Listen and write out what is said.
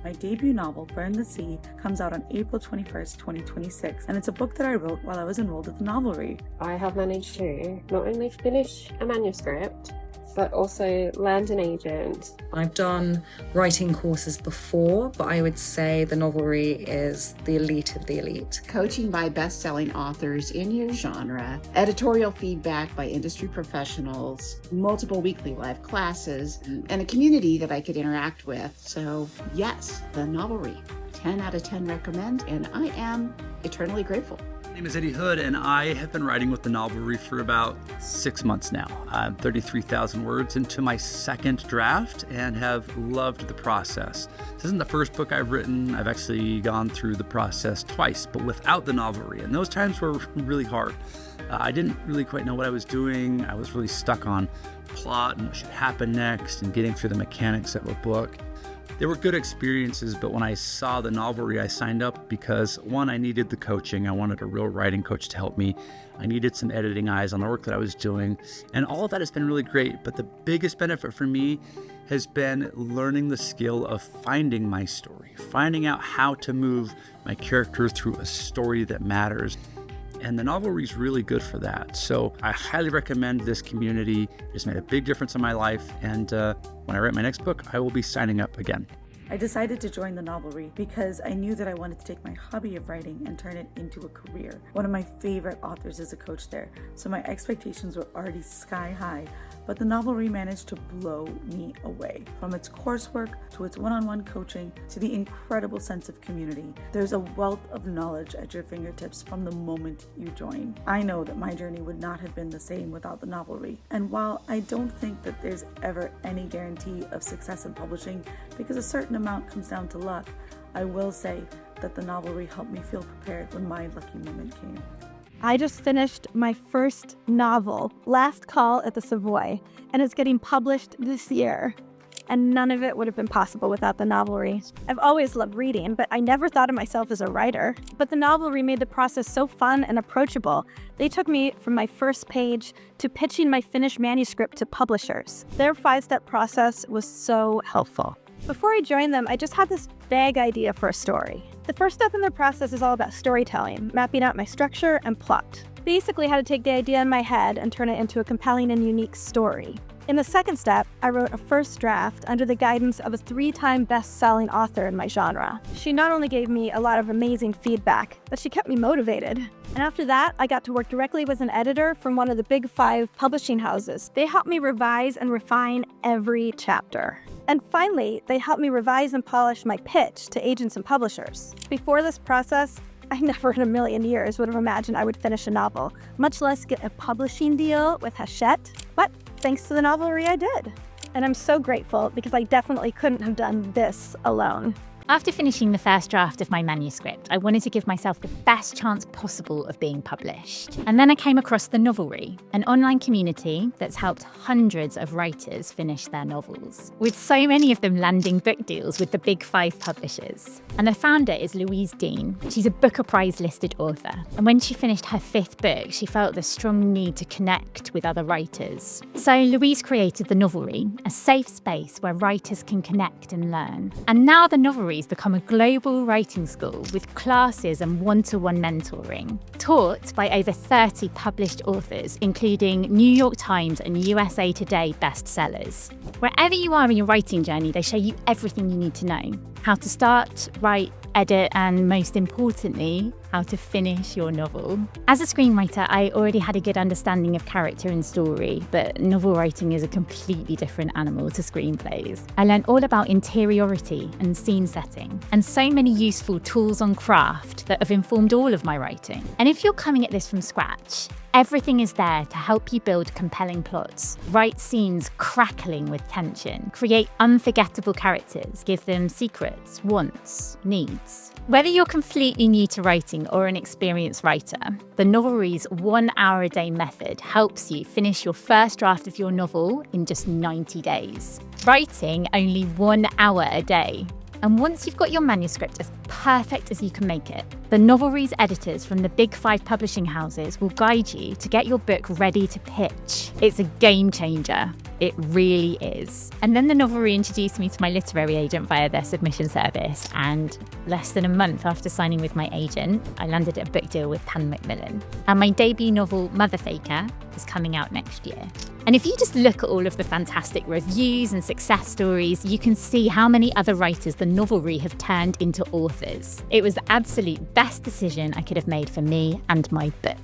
My debut novel, Burn the Sea, comes out on April 21st, 2026, and it's a book that I wrote while I was enrolled at the Novelry. I have managed to not only finish a manuscript, but also land an agent. I've done writing courses before, but I would say the Novelry is the elite of the elite. Coaching by best-selling authors in your genre, editorial feedback by industry professionals, multiple weekly live classes, and a community that I could interact with. So yes, the Novelry. 10 out of 10 recommend, and I am eternally grateful. My name is Eddie Hood, and I have been writing with the Novelry for about 6 months now. I'm 33,000 words into my second draft and have loved the process. This isn't the first book I've written. I've actually gone through the process twice, but without the Novelry, and those times were really hard. I didn't really quite know what I was doing. I was really stuck on plot and what should happen next and getting through the mechanics of a book. They were good experiences, but when I saw the Novelry, I signed up because, one, I needed the coaching. I wanted a real writing coach to help me. I needed some editing eyes on the work that I was doing, and all of that has been really great. But the biggest benefit for me has been learning the skill of finding my story, finding out how to move my character through a story that matters. And the Novelry is really good for that. So I highly recommend this community. It's made a big difference in my life. And when I write my next book, I will be signing up again. I decided to join the Novelry because I knew that I wanted to take my hobby of writing and turn it into a career. One of my favorite authors is a coach there, so my expectations were already sky high, but the Novelry managed to blow me away. From its coursework to its one-on-one coaching to the incredible sense of community, there's a wealth of knowledge at your fingertips from the moment you join. I know that my journey would not have been the same without the Novelry, and while I don't think that there's ever any guarantee of success in publishing because a certain amount comes down to luck, I will say that the Novelry helped me feel prepared when my lucky moment came. I just finished my first novel, Last Call at the Savoy, and it's getting published this year. And none of it would have been possible without the Novelry. I've always loved reading, but I never thought of myself as a writer. But the Novelry made the process so fun and approachable. They took me from my first page to pitching my finished manuscript to publishers. Their 5-step process was so helpful. Before I joined them, I just had this vague idea for a story. The first step in their process is all about storytelling, mapping out my structure and plot. Basically how to take the idea in my head and turn it into a compelling and unique story. In the second step, I wrote a first draft under the guidance of a 3-time best-selling author in my genre. She not only gave me a lot of amazing feedback, but she kept me motivated. And after that, I got to work directly with an editor from one of the big 5 publishing houses. They helped me revise and refine every chapter. And finally, they helped me revise and polish my pitch to agents and publishers. Before this process, I never in a million years would have imagined I would finish a novel, much less get a publishing deal with Hachette. But thanks to the Novelry, I did. And I'm so grateful because I definitely couldn't have done this alone. After finishing the first draft of my manuscript, I wanted to give myself the best chance possible of being published. And then I came across the Novelry, an online community that's helped hundreds of writers finish their novels, with so many of them landing book deals with the big 5 publishers. And the founder is Louise Dean. She's a Booker Prize listed author. And when she finished her 5th book, she felt the strong need to connect with other writers. So Louise created the Novelry, a safe space where writers can connect and learn. And now the Novelry become a global writing school with classes and one-to-one mentoring, taught by over 30 published authors, including New York Times and USA Today bestsellers. Wherever you are in your writing journey, they show you everything you need to know: how to start, write, edit, and most importantly, how to finish your novel. As a screenwriter, I already had a good understanding of character and story, but novel writing is a completely different animal to screenplays. I learned all about interiority and scene setting, and so many useful tools on craft that have informed all of my writing. And if you're coming at this from scratch, everything is there to help you build compelling plots, write scenes crackling with tension, create unforgettable characters, give them secrets, wants, needs. Whether you're completely new to writing or an experienced writer, the Novelry's 1 hour a day method helps you finish your first draft of your novel in just 90 days. Writing only 1 hour a day. And once you've got your manuscript as perfect as you can make it, the Novelry's editors from the big 5 publishing houses will guide you to get your book ready to pitch. It's a game changer. It really is. And then the Novelry introduced me to my literary agent via their submission service, and less than a month after signing with my agent, I landed a book deal with Pan Macmillan. And my debut novel, Mother Faker, is coming out next year. And if you just look at all of the fantastic reviews and success stories, you can see how many other writers the Novelry have turned into authors. It was the absolute best decision I could have made for me and my book.